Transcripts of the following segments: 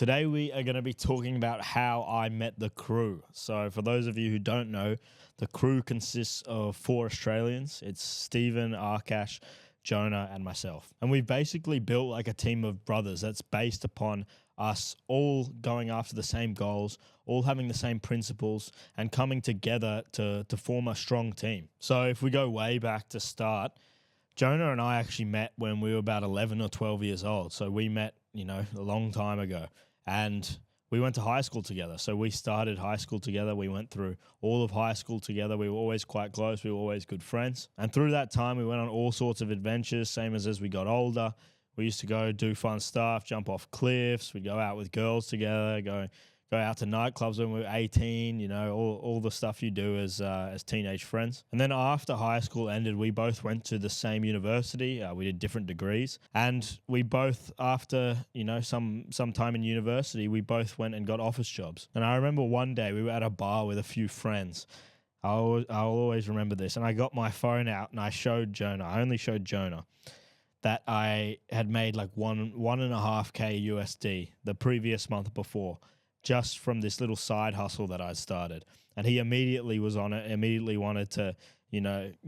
Today we are going to be talking about how I met the crew. So for those of you who don't know, the crew consists of 4 Australians. It's Stephen, Arkash, Jonah, and myself. And we've basically built like a team of brothers that's based upon us all going after the same goals, all having the same principles, and coming together to form a strong team. So if we go way back to start, Jonah and I actually met when we were about 11 or 12 years old. So we met, a long time ago. And we went to high school together. So we started high school together. We went through all of high school together. We were always quite close. We were always good friends. And through that time, we went on all sorts of adventures, same as we got older. We used to go do fun stuff, jump off cliffs. We'd go out with girls together, go out to nightclubs when we were 18, all the stuff you do as teenage friends. And then after high school ended, we both went to the same university. We did different degrees. And we both, after, some time in university, we both went and got office jobs. And I remember one day we were at a bar with a few friends. I'll always remember this. And I got my phone out and I only showed Jonah that I had made like 1.5K USD the previous month before, just from this little side hustle that I started. And he immediately was on it, immediately wanted to,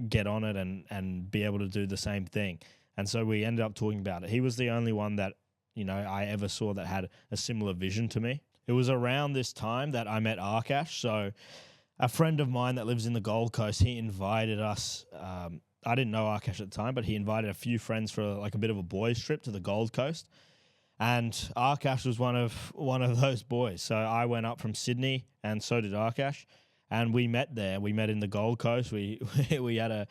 get on it and be able to do the same thing. And so we ended up talking about it. He was the only one that, I ever saw that had a similar vision to me. It was around this time that I met Arkash. So a friend of mine that lives in the Gold Coast, he invited us, I didn't know Arkash at the time, but he invited a few friends for like a bit of a boys trip to the Gold Coast. And Arkash was one of those boys. So I went up from Sydney, and so did Arkash, and we met there. We met in the Gold Coast. We had a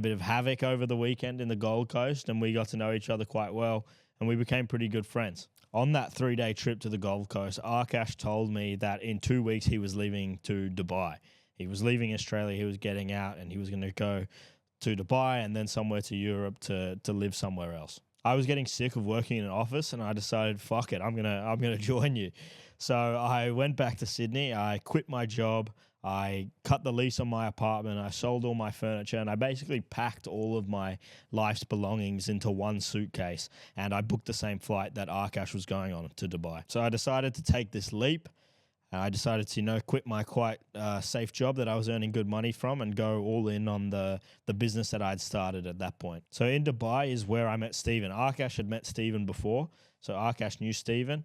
bit of havoc over the weekend in the Gold Coast, and we got to know each other quite well, and we became pretty good friends. On that 3-day trip to the Gold Coast, Arkash told me that in 2 weeks he was leaving to Dubai. He was leaving Australia. He was getting out, and he was going to go to Dubai and then somewhere to Europe to live somewhere else. I was getting sick of working in an office, and I decided, fuck it, I'm gonna join you. So I went back to Sydney. I quit my job. I cut the lease on my apartment. I sold all my furniture, and I basically packed all of my life's belongings into one suitcase. And I booked the same flight that Arkash was going on to Dubai. So I decided to take this leap. I decided to, quit my quite safe job that I was earning good money from and go all in on the business that I'd started at that point. So in Dubai is where I met Stephen. Arkash had met Stephen before, so Arkash knew Stephen,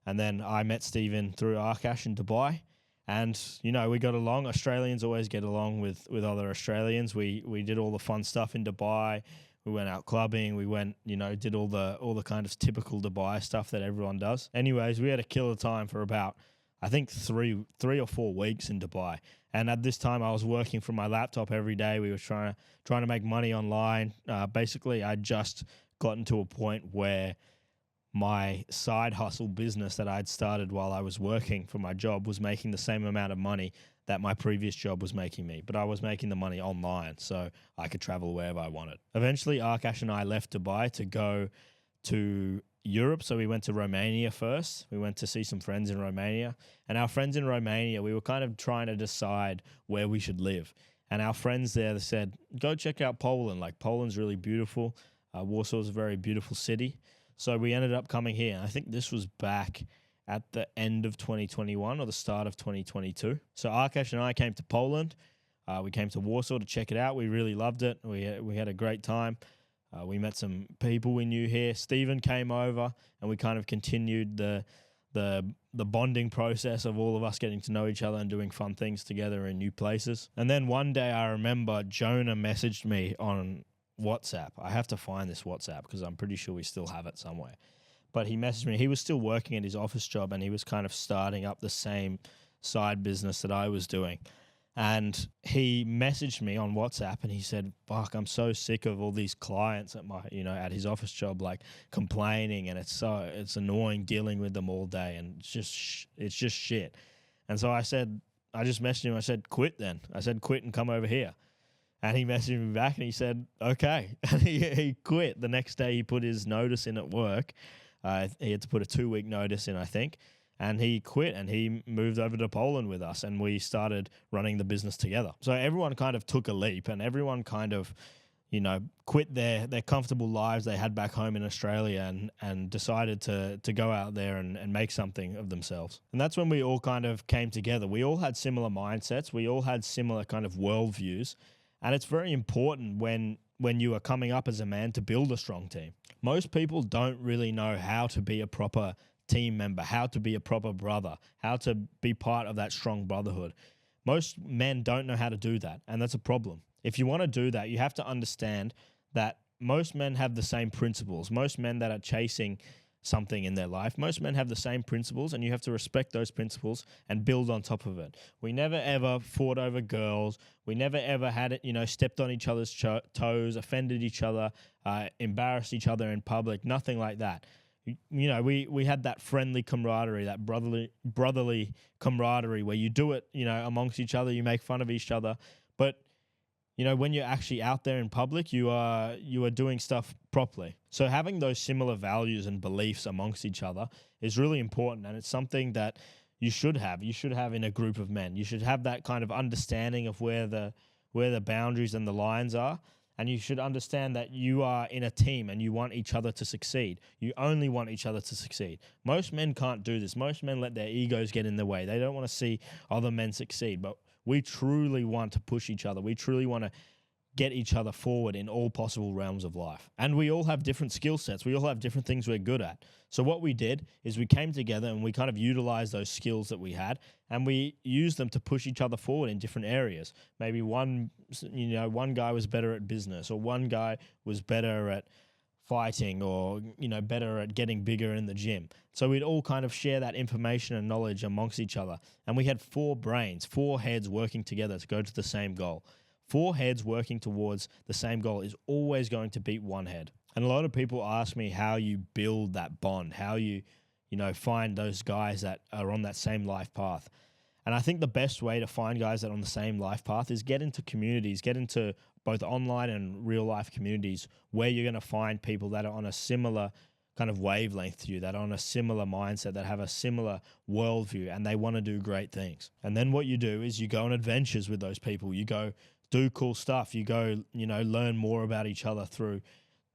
and then I met Stephen through Arkash in Dubai. And, we got along. Australians always get along with other Australians. We did all the fun stuff in Dubai. We went out clubbing. We went, did all the kind of typical Dubai stuff that everyone does. Anyways, we had a killer time for about, I think 3 or 4 weeks in Dubai. And at this time I was working from my laptop every day. We were trying to make money online. Basically, I'd just gotten to a point where my side hustle business that I'd started while I was working for my job was making the same amount of money that my previous job was making me. But I was making the money online, so I could travel wherever I wanted. Eventually, Arkash and I left Dubai to go to Europe. So we went to Romania first. We went to see some friends in Romania. And our friends in Romania, we were kind of trying to decide where we should live. And our friends there, they said, go check out Poland. Like, Poland's really beautiful. Warsaw's a very beautiful city. So we ended up coming here. I think this was back at the end of 2021 or the start of 2022. So Arkash and I came to Poland. We came to Warsaw to check it out. We really loved it. We had a great time. We met some people we knew here. Stephen came over, and we kind of continued the bonding process of all of us getting to know each other and doing fun things together in new places. And then one day I remember Jonah messaged me on WhatsApp. I have to find this WhatsApp because I'm pretty sure we still have it somewhere. But he messaged me. He was still working at his office job, and he was kind of starting up the same side business that I was doing. And he messaged me on WhatsApp, and he said, fuck, I'm so sick of all these clients at my, at his office job, like complaining, and it's annoying dealing with them all day, and it's just shit. And so I just messaged him. I said, quit then. I said, quit and come over here. And he messaged me back, and he said, okay. And he quit. The next day he put his notice in at work. He had to put a 2-week notice in, I think. And he quit, and he moved over to Poland with us, and we started running the business together. So everyone kind of took a leap, and everyone kind of, quit their comfortable lives they had back home in Australia and decided to go out there and make something of themselves. And that's when we all kind of came together. We all had similar mindsets. We all had similar kind of worldviews. And it's very important when you are coming up as a man to build a strong team. Most people don't really know how to be a proper team member, how to be a proper brother, how to be part of that strong brotherhood. Most men don't know how to do that, and that's a problem. If you want to do that, you have to understand that most men have the same principles. Most men that are chasing something in their life, most men have the same principles, and you have to respect those principles and build on top of it. We never ever fought over girls. We never ever had it, stepped on each other's toes, offended each other, embarrassed each other in public, nothing like that. We had that friendly camaraderie, that brotherly camaraderie where you do it, amongst each other, you make fun of each other. But when you're actually out there in public, you are doing stuff properly. So having those similar values and beliefs amongst each other is really important, and it's something that you should have. You should have in a group of men. You should have that kind of understanding of where the boundaries and the lines are, and you should understand that you are in a team and you want each other to succeed. You only want each other to succeed. Most men can't do this. Most men let their egos get in the way. They don't want to see other men succeed, but we truly want to push each other. We truly want to get each other forward in all possible realms of life. And we all have different skill sets. We all have different things we're good at. So what we did is we came together and we kind of utilized those skills that we had, and we used them to push each other forward in different areas. Maybe one guy was better at business, or one guy was better at fighting, or better at getting bigger in the gym. So we'd all kind of share that information and knowledge amongst each other, and we had 4 brains, 4 heads working together to go to the same goal. 4 heads working towards the same goal is always going to beat 1 head. And a lot of people ask me how you build that bond, how you find those guys that are on that same life path. And I think the best way to find guys that are on the same life path is get into communities, get into both online and real life communities where you're going to find people that are on a similar kind of wavelength to you, that are on a similar mindset, that have a similar worldview, and they want to do great things. And then what you do is you go on adventures with those people. You go do cool stuff. You go, learn more about each other through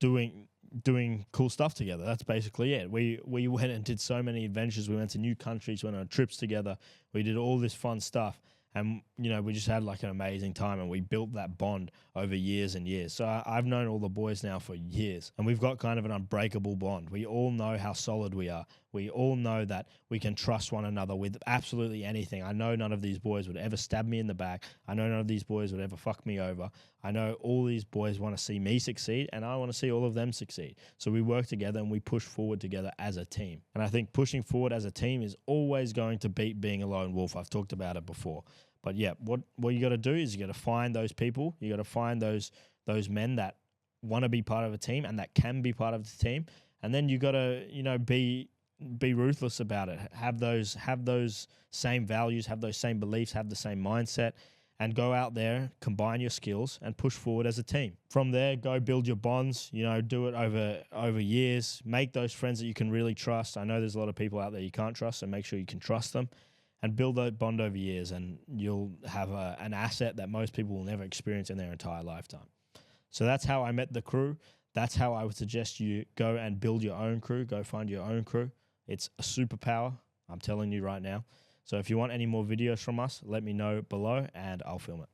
doing cool stuff together. That's basically it. We went and did so many adventures. We went to new countries, went on trips together. We did all this fun stuff. And, we just had like an amazing time, and we built that bond over years and years. So I've known all the boys now for years, and we've got kind of an unbreakable bond. We all know how solid we are. We all know that we can trust one another with absolutely anything. I know none of these boys would ever stab me in the back. I know none of these boys would ever fuck me over. I know all these boys want to see me succeed, and I want to see all of them succeed. So we work together and we push forward together as a team. And I think pushing forward as a team is always going to beat being a lone wolf. I've talked about it before. But yeah, what you got to do is you got to find those people. You got to find those men that want to be part of a team and that can be part of the team. And then you got to be ruthless about it. Have those same values, have those same beliefs, have the same mindset, and go out there, combine your skills, and push forward as a team. From there, go build your bonds. Do it over years. Make those friends that you can really trust. I know there's a lot of people out there you can't trust, so make sure you can trust them. And build that bond over years, and you'll have an asset that most people will never experience in their entire lifetime. So that's how I met the crew. That's how I would suggest you go and build your own crew. Go find your own crew. It's a superpower, I'm telling you right now. So if you want any more videos from us, let me know below and I'll film it.